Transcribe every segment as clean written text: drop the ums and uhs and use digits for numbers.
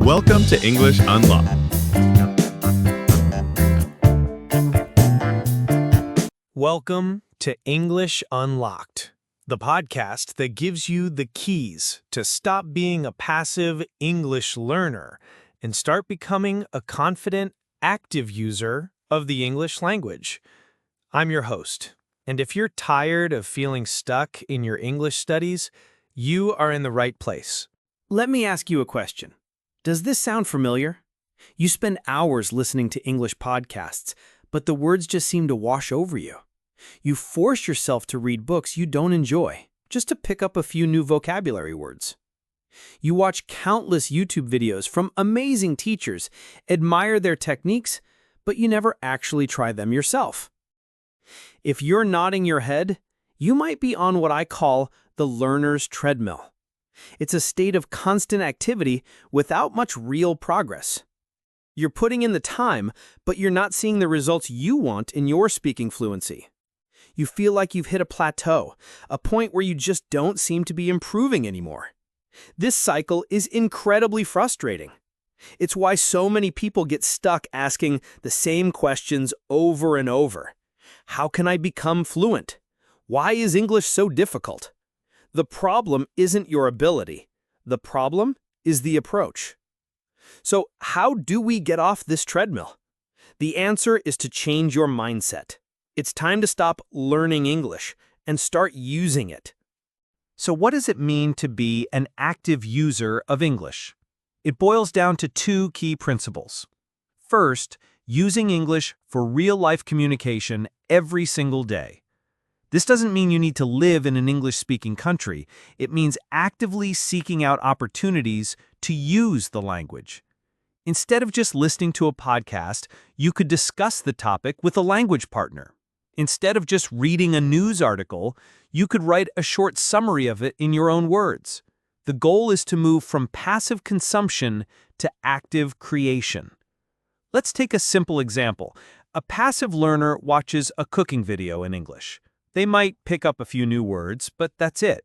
Welcome to English Unlocked. Welcome to English Unlocked, the podcast that gives you the keys to stop being a passive English learner and start becoming a confident, active user of the English language. I'm your host, and if you're tired of feeling stuck in your English studies, you are in the right place. Let me ask you a question. Does this sound familiar? You spend hours listening to English podcasts, but the words just seem to wash over you. You force yourself to read books you don't enjoy, just to pick up a few new vocabulary words. You watch countless YouTube videos from amazing teachers, admire their techniques, but you never actually try them yourself. If you're nodding your head, you might be on what I call the learner's treadmill. It's a state of constant activity without much real progress. You're putting in the time, but you're not seeing the results you want in your speaking fluency. You feel like you've hit a plateau, a point where you just don't seem to be improving anymore. This cycle is incredibly frustrating. It's why so many people get stuck asking the same questions over and over. How can I become fluent? Why is English so difficult? The problem isn't your ability. The problem is the approach. So how do we get off this treadmill? The answer is to change your mindset. It's time to stop learning English and start using it. So what does it mean to be an active user of English? It boils down to two key principles. First, using English for real-life communication every single day. This doesn't mean you need to live in an English-speaking country. It means actively seeking out opportunities to use the language. Instead of just listening to a podcast, you could discuss the topic with a language partner. Instead of just reading a news article, you could write a short summary of it in your own words. The goal is to move from passive consumption to active creation. Let's take a simple example. A passive learner watches a cooking video in English. They might pick up a few new words, but that's it.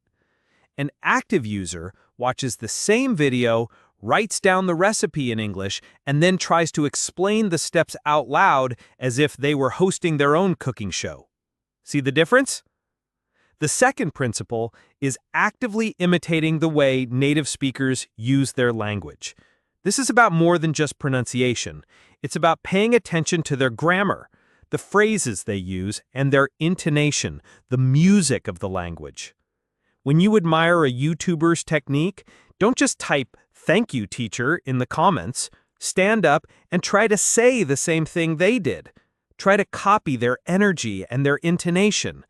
An active user watches the same video, writes down the recipe in English, and then tries to explain the steps out loud as if they were hosting their own cooking show. See the difference? The second principle is actively imitating the way native speakers use their language. This is about more than just pronunciation. It's about paying attention to their grammar, the phrases they use, and their intonation, the music of the language. When you admire a YouTuber's technique, don't just type, "Thank you, teacher," in the comments. Stand up and try to say the same thing they did. Try to copy their energy and their intonation.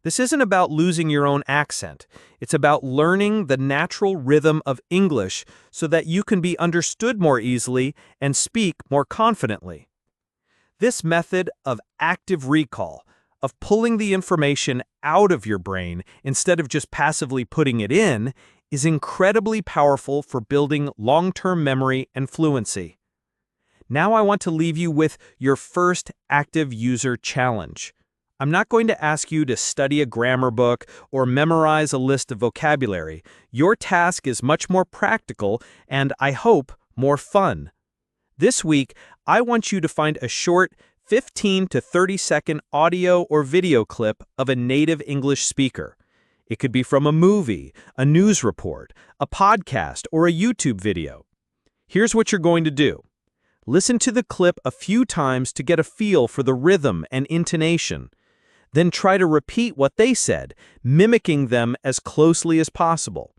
This isn't about losing your own accent. It's about learning the natural rhythm of English so that you can be understood more easily and speak more confidently. This method of active recall, of pulling the information out of your brain instead of just passively putting it in, is incredibly powerful for building long-term memory and fluency. Now I want to leave you with your first active user challenge. I'm not going to ask you to study a grammar book or memorize a list of vocabulary. Your task is much more practical and, I hope, more fun. This week, I want you to find a short 15 to 30-second audio or video clip of a native English speaker. It could be from a movie, a news report, a podcast, or a YouTube video. Here's what you're going to do. Listen to the clip a few times to get a feel for the rhythm and intonation. Then try to repeat what they said, mimicking them as closely as possible.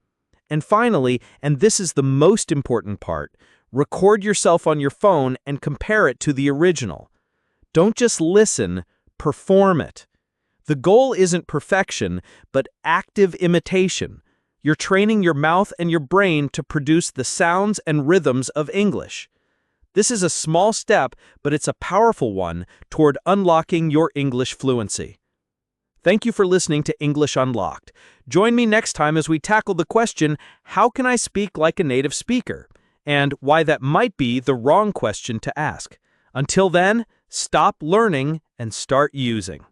And finally, and this is the most important part, record yourself on your phone and compare it to the original. Don't just listen, perform it. The goal isn't perfection, but active imitation. You're training your mouth and your brain to produce the sounds and rhythms of English. This is a small step, but it's a powerful one toward unlocking your English fluency. Thank you for listening to English Unlocked. Join me next time as we tackle the question, how can I speak like a native speaker? And why that might be the wrong question to ask. Until then, stop learning and start using.